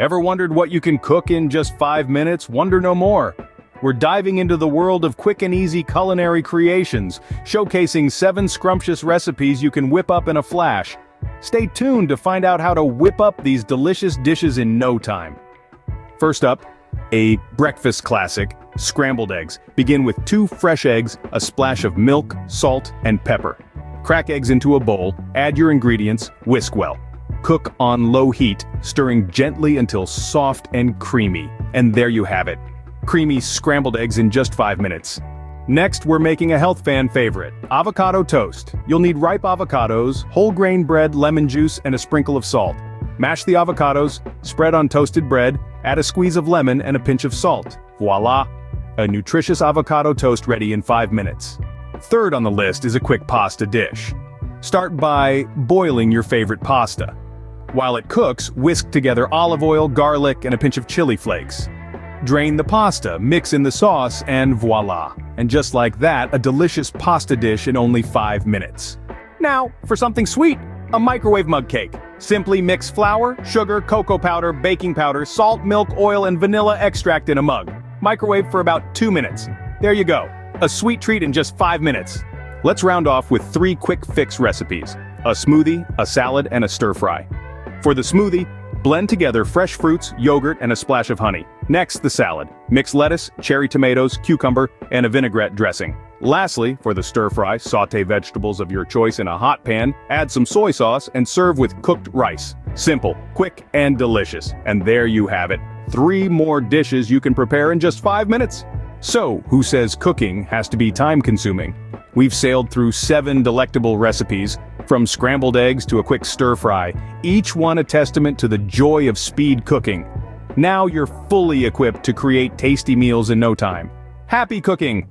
Ever wondered what you can cook in just 5 minutes? Wonder no more. We're diving into the world of quick and easy culinary creations, showcasing 7 scrumptious recipes you can whip up in a flash. Stay tuned to find out how to whip up these delicious dishes in no time. First up, a breakfast classic, scrambled eggs. Begin with 2 fresh eggs, a splash of milk, salt, and pepper. Crack eggs into a bowl, add your ingredients, whisk well. Cook on low heat, stirring gently until soft and creamy. And there you have it. Creamy scrambled eggs in just 5 minutes. Next, we're making a health fan favorite, avocado toast. You'll need ripe avocados, whole grain bread, lemon juice, and a sprinkle of salt. Mash the avocados, spread on toasted bread, add a squeeze of lemon and a pinch of salt. Voila! A nutritious avocado toast ready in 5 minutes. Third on the list is a quick pasta dish. Start by boiling your favorite pasta. While it cooks, whisk together olive oil, garlic, and a pinch of chili flakes. Drain the pasta, mix in the sauce, and voila! And just like that, a delicious pasta dish in only 5 minutes. Now, for something sweet, a microwave mug cake. Simply mix flour, sugar, cocoa powder, baking powder, salt, milk, oil, and vanilla extract in a mug. Microwave for about 2 minutes. There you go. A sweet treat in just 5 minutes. Let's round off with 3 quick fix recipes. A smoothie, a salad, and a stir-fry. For the smoothie, blend together fresh fruits, yogurt, and a splash of honey. Next, the salad. Mix lettuce, cherry tomatoes, cucumber, and a vinaigrette dressing. Lastly, for the stir-fry, sauté vegetables of your choice in a hot pan, add some soy sauce, and serve with cooked rice. Simple, quick, and delicious. And there you have it. 3 more dishes you can prepare in just 5 minutes. So, who says cooking has to be time-consuming? We've sailed through 7 delectable recipes, from scrambled eggs to a quick stir-fry, each one a testament to the joy of speed cooking. Now you're fully equipped to create tasty meals in no time. Happy cooking!